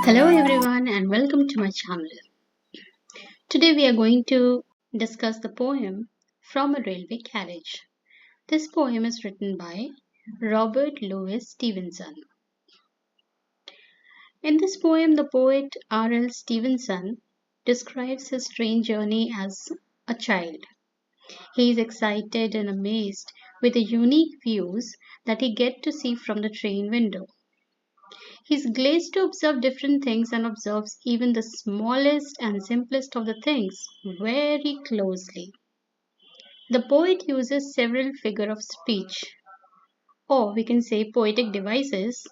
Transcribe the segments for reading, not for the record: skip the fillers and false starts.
Hello everyone and welcome to my channel. Today we are going to discuss the poem From a Railway Carriage. This poem is written by Robert Louis Stevenson. In this poem, the poet RL Stevenson describes his train journey as a child. He is excited and amazed with the unique views that he gets to see from the train window. He's glazed to observe different things and observes even the smallest and simplest of the things very closely. The poet uses several figures of speech, or we can say poetic devices,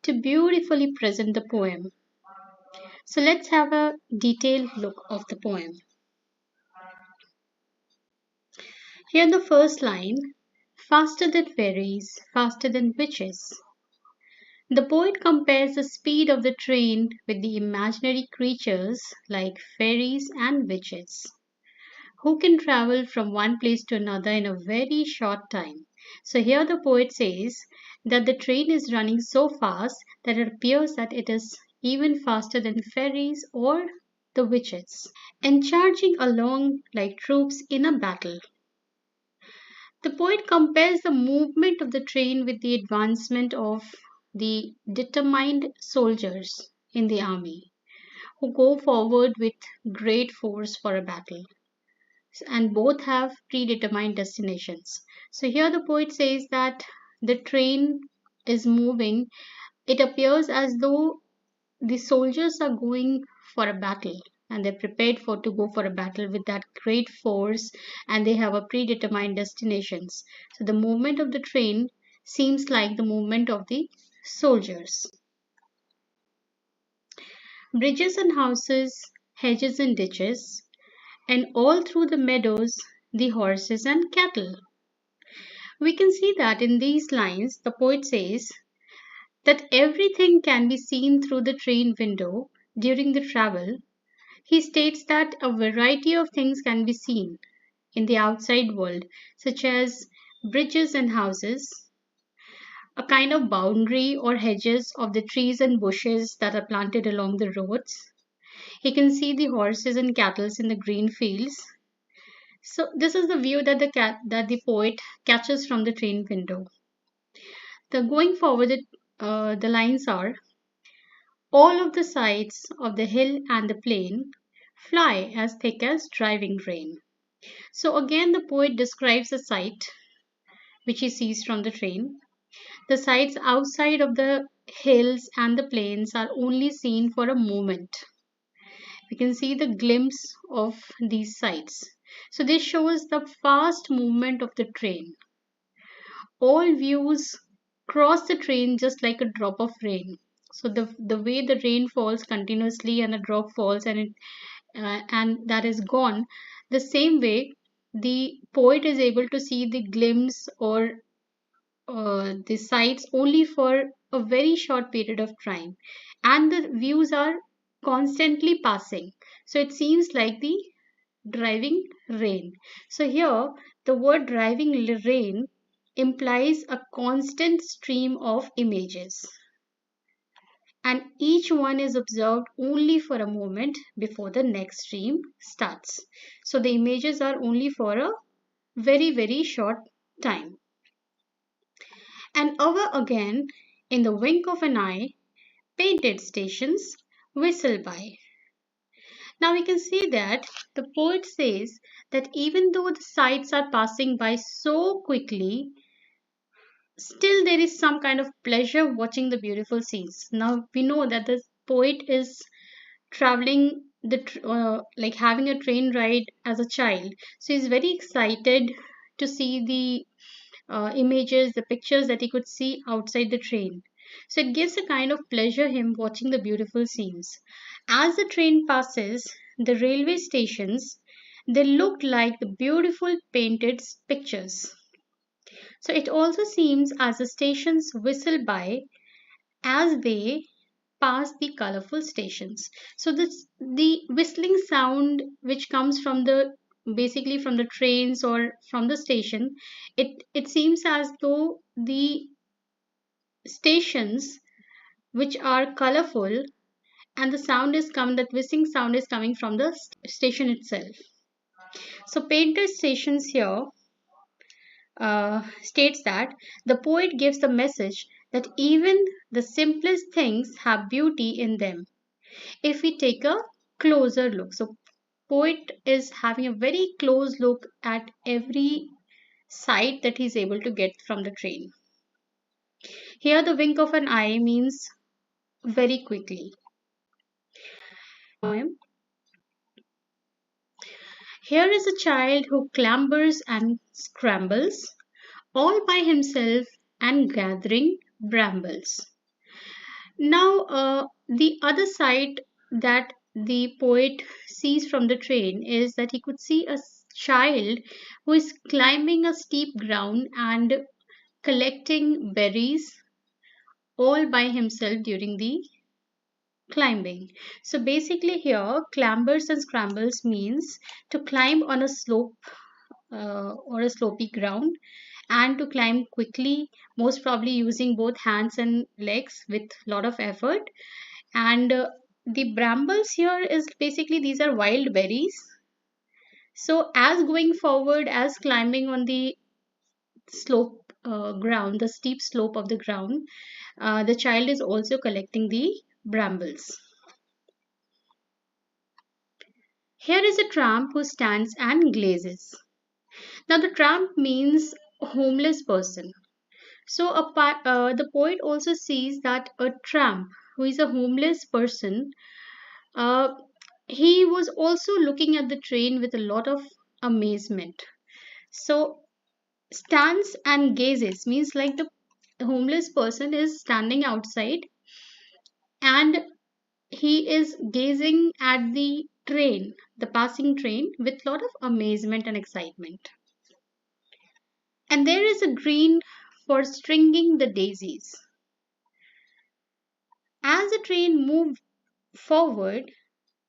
to beautifully present the poem. So let's have a detailed look of the poem. Here the first line, faster than fairies, faster than witches. The poet compares the speed of the train with the imaginary creatures like fairies and witches, who can travel from one place to another in a very short time. So here the poet says that the train is running so fast that it appears that it is even faster than fairies or the witches, and charging along like troops in a battle. The poet compares the movement of the train with the advancement of the determined soldiers in the army who go forward with great force for a battle, and both have predetermined destinations. So here the poet says that the train is moving. It appears as though the soldiers are going for a battle and they're prepared for to go for a battle with that great force, and they have a predetermined destinations. So the movement of the train seems like the movement of the soldiers. Bridges and houses, hedges and ditches, and all through the meadows the horses and cattle. We can see that in these lines the poet says that everything can be seen through the train window during the travel. He states that a variety of things can be seen in the outside world, such as bridges and houses, a kind of boundary or hedges of the trees and bushes that are planted along the roads. He can see the horses and cattle in the green fields. So this is the view that the poet catches from the train window. The going forward, the lines are: all of the sides of the hill and the plain fly as thick as driving rain. So again, the poet describes the sight which he sees from the train. The sights outside of the hills and the plains are only seen for a moment. We can see the glimpse of these sights. So this shows the fast movement of the train. All views cross the train just like a drop of rain. So the way the rain falls continuously and the drop falls and that is gone, the same way the poet is able to see the glimpse or the sights only for a very short period of time, and the views are constantly passing. So it seems like the driving rain. So here the word driving rain implies a constant stream of images, and each one is observed only for a moment before the next stream starts. So the images are only for a very short time. And over again, in the wink of an eye, painted stations whistle by. Now we can see that the poet says that even though the sights are passing by so quickly, still there is some kind of pleasure watching the beautiful scenes. Now we know that the poet is traveling like having a train ride as a child, so he's very excited to see the images, the pictures that he could see outside the train. So it gives a kind of pleasure him watching the beautiful scenes. As the train passes the railway stations, they look like the beautiful painted pictures. So it also seems as the stations whistle by as they pass the colorful stations. So the whistling sound which comes from the basically from the trains or from the station, it seems as though the stations which are colorful and the sound is coming, that whistling sound is coming from the station itself. So painter's stations here states that the poet gives the message that even the simplest things have beauty in them if we take a closer look. So poet is having a very close look at every sight that he's able to get from the train. Here the wink of an eye means very quickly. Here is a child who clambers and scrambles all by himself and gathering brambles. Now, the other side that the poet sees from the train is that he could see a child who is climbing a steep ground and collecting berries all by himself during the climbing. So basically here clambers and scrambles means to climb on a slope or a slopy ground and to climb quickly, most probably using both hands and legs with lot of effort. And the brambles here is basically these are wild berries. So as going forward, as climbing on the slope ground, the steep slope of the ground, the child is also collecting the brambles. Here is a tramp who stands and glazes. Now the tramp means homeless person. So the poet also sees that a tramp who is a homeless person, uh, he was also looking at the train with a lot of amazement. So stands and gazes means like the homeless person is standing outside and he is gazing at the train, the passing train, with lot of amazement and excitement. And there is a green for stringing the daisies. As the train moved forward,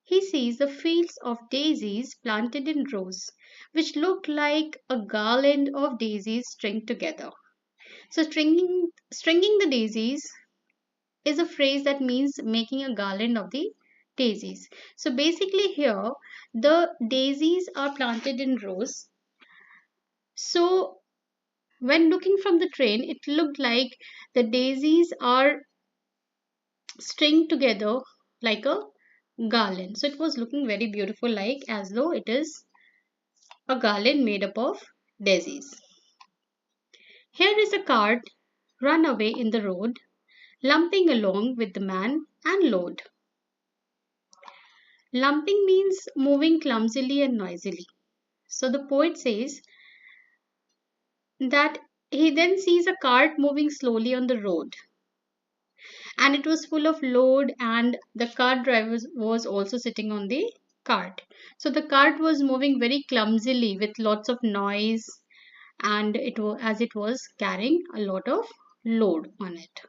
he sees the fields of daisies planted in rows, which looked like a garland of daisies stringed together. So, stringing the daisies is a phrase that means making a garland of the daisies. So, basically, here the daisies are planted in rows. So, when looking from the train, it looked like the daisies are stringed together like a garland. So it was looking very beautiful, like as though it is a garland made up of daisies. Here is a cart run away in the road, lumping along with the man and load. Lumping means moving clumsily and noisily. So the poet says that he then sees a cart moving slowly on the road and it was full of load and the cart driver was also sitting on the cart. So the cart was moving very clumsily with lots of noise and it was as it was carrying a lot of load on it.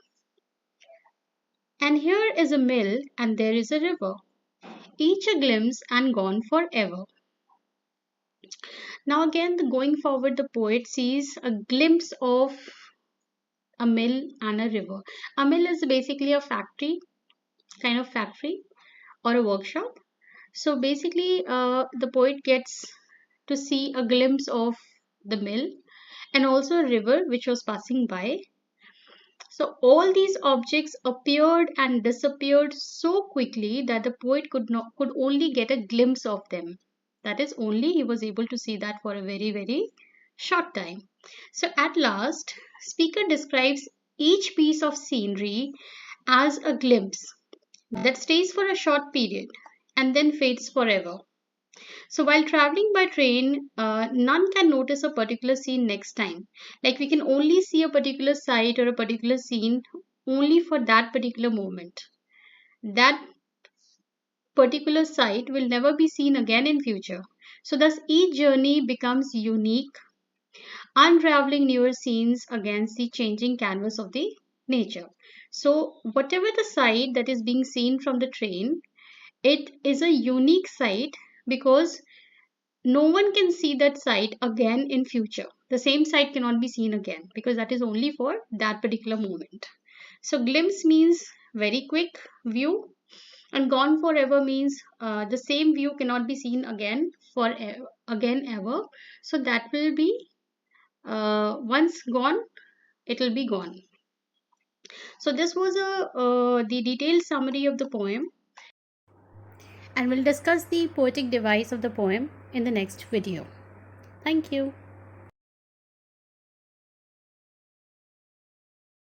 And here is a mill and there is a river, each a glimpse and gone forever. Now again the going forward the poet sees a glimpse of a mill and a river. A mill is basically a factory, kind of factory or a workshop. So basically, the poet gets to see a glimpse of the mill and also a river which was passing by. So all these objects appeared and disappeared so quickly that the poet could only get a glimpse of them. That is only he was able to see that for a very short time. So at last, speaker describes each piece of scenery as a glimpse that stays for a short period and then fades forever. So while traveling by train, none can notice a particular scene next time. Like we can only see a particular sight or a particular scene only for that particular moment. That particular sight will never be seen again in future. So thus each journey becomes unique, unraveling newer scenes against the changing canvas of the nature. So whatever the sight that is being seen from the train, it is a unique sight because no one can see that sight again in future. The same sight cannot be seen again because that is only for that particular moment. So glimpse means very quick view And gone forever means the same view cannot be seen again for again ever. So that will be once gone, it will be gone. So this was the detailed summary of the poem, and we'll discuss the poetic device of the poem in the next video. Thank you.